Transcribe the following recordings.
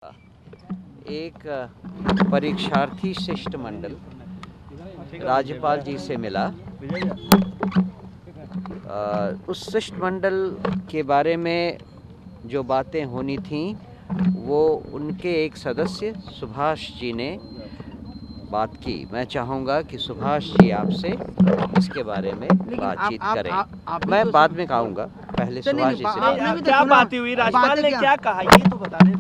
एक परीक्षार्थी शिष्टमंडल राज्यपाल जी से मिला। उस शिष्टमंडल के बारे में जो बातें होनी थीं वो उनके एक सदस्य सुभाष जी ने बात की। मैं चाहूँगा कि सुभाष जी आपसे इसके बारे में बातचीत करें। मैं बाद में कहूँगा, पहले सुभाष जी से। क्या बात हुई? राज्यपाल ने क्या कहा ये तो बता दें।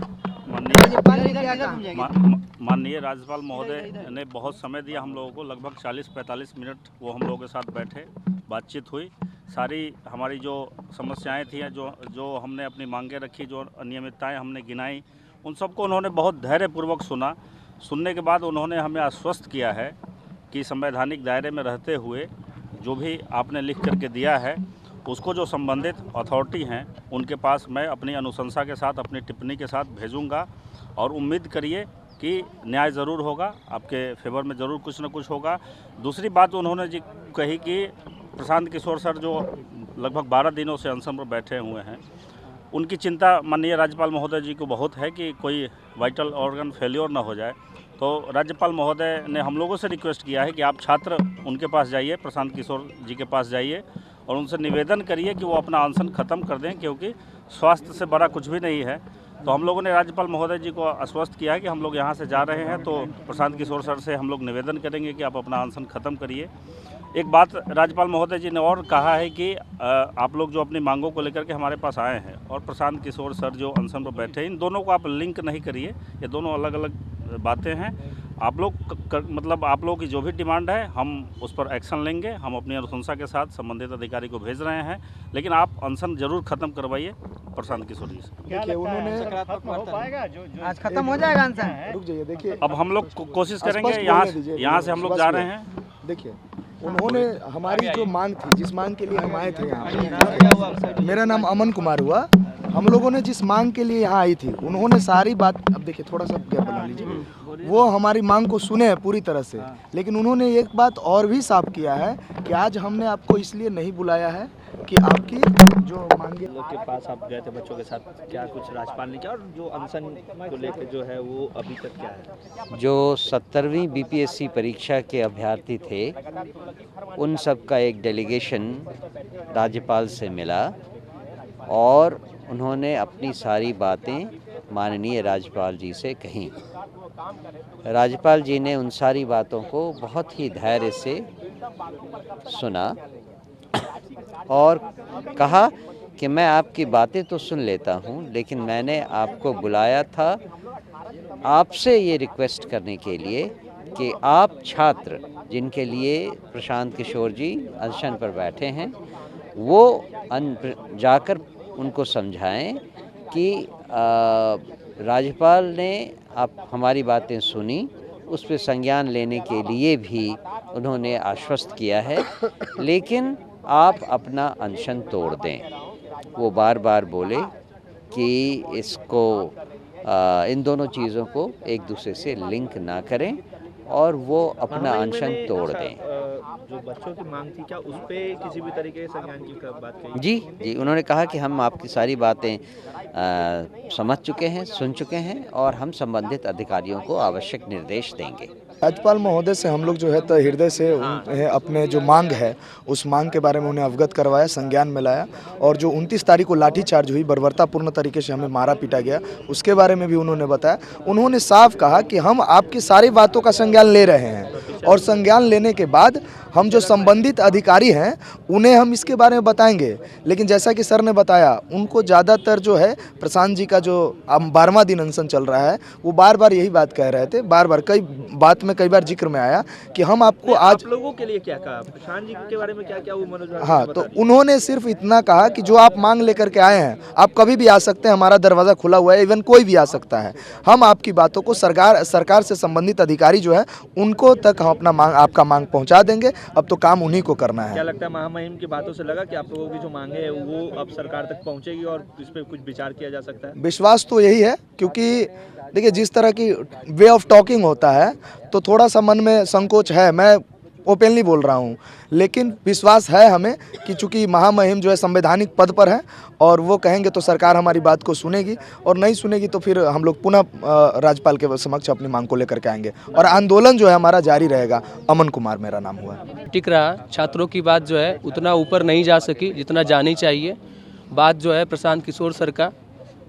माननीय राज्यपाल महोदय ने बहुत समय दिया हम लोगों को, लगभग 40-45 मिनट वो हम लोगों के साथ बैठे, बातचीत हुई। सारी हमारी जो समस्याएं थी, जो हमने अपनी मांगें रखी, जो अनियमितताएं हमने गिनाई, उन सबको उन्होंने बहुत धैर्यपूर्वक सुना। सुनने के बाद उन्होंने हमें आश्वस्त किया है कि संवैधानिक दायरे में रहते हुए जो भी आपने लिख करके दिया है उसको जो संबंधित अथॉरिटी हैं उनके पास मैं अपनी अनुशंसा के साथ, अपनी टिप्पणी के साथ भेजूंगा और उम्मीद करिए कि न्याय ज़रूर होगा, आपके फेवर में ज़रूर कुछ न कुछ होगा। दूसरी बात उन्होंने जी कही कि प्रशांत किशोर सर जो लगभग 12 दिनों से अनशन पर बैठे हुए हैं, उनकी चिंता माननीय राज्यपाल महोदय जी को बहुत है कि कोई वाइटल ऑर्गन फेल्योर ना हो जाए। तो राज्यपाल महोदय ने हम लोगों से रिक्वेस्ट किया है कि आप छात्र उनके पास जाइए, प्रशांत किशोर जी के पास जाइए और उनसे निवेदन करिए कि वो अपना अनशन ख़त्म कर दें, क्योंकि स्वास्थ्य से बड़ा कुछ भी नहीं है। तो हम लोगों ने राज्यपाल महोदय जी को आश्वस्त किया है कि हम लोग यहाँ से जा रहे हैं तो प्रशांत किशोर सर से हम लोग निवेदन करेंगे कि आप अपना अनशन ख़त्म करिए। एक बात राज्यपाल महोदय जी ने और कहा है कि आप लोग जो अपनी मांगों को लेकर के हमारे पास आए हैं और प्रशांत किशोर सर जो अनशन पर बैठे हैं, इन दोनों को आप लिंक नहीं करिए, ये दोनों अलग अलग बातें हैं। आप लोग मतलब आप लोगों की जो भी डिमांड है हम उस पर एक्शन लेंगे। हम अपनी अनुशंसा के साथ संबंधित अधिकारी को भेज रहे हैं, लेकिन आप अनशन जरूर खत्म करवाइए प्रशांत किशोर जी से। देखिए उन्होंने हो पाएगा जो आज खत्म हो जाएगा अनशन। रुक जाइए, देखिए अब हम लोग कोशिश करेंगे, यहाँ से हम लोग जा रहे हैं। देखिए उन्होंने हमारी जो मांग थी, जिस मांग के लिए हम आए थे यहाँ, मेरा नाम अमन कुमार हुआ। हम लोगों ने जिस मांग के लिए यहाँ आई थी उन्होंने सारी बात, अब देखिए थोड़ा सा गैप बना लीजिए, वो हमारी मांग को सुने हैं पूरी तरह से। लेकिन उन्होंने एक बात और भी साफ किया है कि आज हमने आपको इसलिए नहीं बुलाया है कि आपकी जो मांगे लोग के पास आप गए थे बच्चों के साथ, क्या कुछ राज्यपाल ने किया और जो अनशन को लेकर जो है वो अभी तक क्या है? जो 17वीं बीपीएससी परीक्षा के अभ्यर्थी थे उन सब का एक डेलीगेशन राज्यपाल से मिला और उन्होंने अपनी सारी बातें माननीय राज्यपाल जी से कहीं। राज्यपाल जी ने उन सारी बातों को बहुत ही धैर्य से सुना और कहा कि मैं आपकी बातें तो सुन लेता हूं, लेकिन मैंने आपको बुलाया था आपसे ये रिक्वेस्ट करने के लिए कि आप छात्र जिनके लिए प्रशांत किशोर जी अनशन पर बैठे हैं वो जाकर उनको समझाएं कि राज्यपाल ने आप हमारी बातें सुनी, उस पर संज्ञान लेने के लिए भी उन्होंने आश्वस्त किया है, लेकिन आप अपना अनशन तोड़ दें। वो बार बार बोले कि इसको इन दोनों चीज़ों को एक दूसरे से लिंक ना करें और वो अपना अनशन तोड़ दें। जो बच्चों की मांग थी, क्या उस पे किसी भी तरीके से संज्ञान की बात कही? जी, उन्होंने कहा कि हम आपकी सारी बातें समझ चुके हैं, सुन चुके हैं और हम संबंधित अधिकारियों को आवश्यक निर्देश देंगे। राज्यपाल महोदय से हम लोग जो है तो हृदय से उन्हें अपने जो मांग है उस मांग के बारे में उन्हें अवगत करवाया, संज्ञान में लाया और जो 29 तारीख को लाठीचार्ज हुई, बर्बरतापूर्ण तरीके से हमें मारा पीटा गया, उसके बारे में भी उन्होंने बताया। उन्होंने साफ कहा कि हम आपकी सारी बातों का संज्ञान ले रहे हैं और संज्ञान लेने के बाद हम जो संबंधित अधिकारी हैं उन्हें हम इसके बारे में बताएंगे। लेकिन जैसा कि सर ने बताया, उनको ज़्यादातर जो है प्रशांत जी का जो 12वां दिन अनशन चल रहा है वो बार बार यही बात कह रहे थे, बार बार कई बार जिक्र में आया कि हम आपको आज आप लोगों के लिए क्या कहा, प्रशांत जी के बारे में क्या क्या वो मनोज? हाँ, तो उन्होंने सिर्फ इतना कहा कि जो आप मांग लेकर के आए हैं आप कभी भी आ सकते हैं, हमारा दरवाज़ा खुला हुआ है, इवन कोई भी आ सकता है। हम आपकी बातों को सरकार से संबंधित अधिकारी जो है उनको तक हम अपना आपका मांग पहुँचा देंगे। अब तो काम उन्हीं को करना है। क्या लगता है महामहिम की बातों से लगा कि आप लोगों की जो मांगे है वो अब सरकार तक पहुंचेगी और इस पे कुछ विचार किया जा सकता है? विश्वास तो यही है, क्योंकि देखिए जिस तरह की वे ऑफ टॉकिंग होता है तो थोड़ा सा मन में संकोच है। मैं ओपनली बोल रहा हूँ, लेकिन विश्वास है हमें कि चूंकि महामहिम जो है संवैधानिक पद पर है और वो कहेंगे तो सरकार हमारी बात को सुनेगी, और नहीं सुनेगी तो फिर हम लोग पुनः राज्यपाल के समक्ष अपनी मांग को लेकर के आएंगे और आंदोलन जो है हमारा जारी रहेगा। अमन कुमार मेरा नाम हुआ है। टिक रहा, छात्रों की बात जो है उतना ऊपर नहीं जा सकी जितना जानी चाहिए। बात जो है प्रशांत किशोर सर का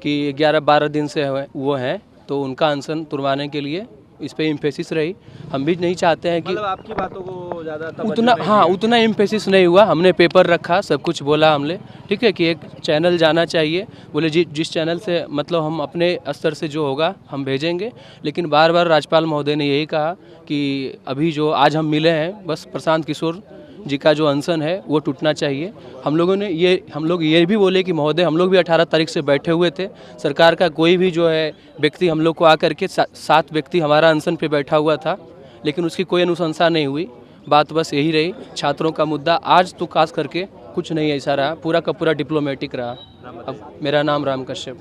कि 11-12 दिन से वो हैं, तो उनका अनशन तुड़वाने के लिए इस पे एम्फेसिस रही। हम भी नहीं चाहते हैं कि मतलब आपकी बातों को ज़्यादा उतना, हाँ उतना एम्फेसिस नहीं हुआ। हमने पेपर रखा, सब कुछ बोला हमने, ठीक है, कि एक चैनल जाना चाहिए, बोले जिस चैनल से मतलब हम अपने स्तर से जो होगा हम भेजेंगे। लेकिन बार बार राज्यपाल महोदय ने यही कहा कि अभी जो आज हम मिले हैं, बस प्रशांत किशोर जी का जो अनशन है वो टूटना चाहिए। हम लोग ये भी बोले कि महोदय हम लोग भी 18 तारीख से बैठे हुए थे, सरकार का कोई भी जो है व्यक्ति हम लोग को आकर के 7 व्यक्ति हमारा अनशन पे बैठा हुआ था, लेकिन उसकी कोई अनुशंसा नहीं हुई। बात बस यही रही, छात्रों का मुद्दा आज तो खास करके कुछ नहीं ऐसा रहा, पूरा का पूरा डिप्लोमेटिक रहा। अब मेरा नाम राम कश्यप।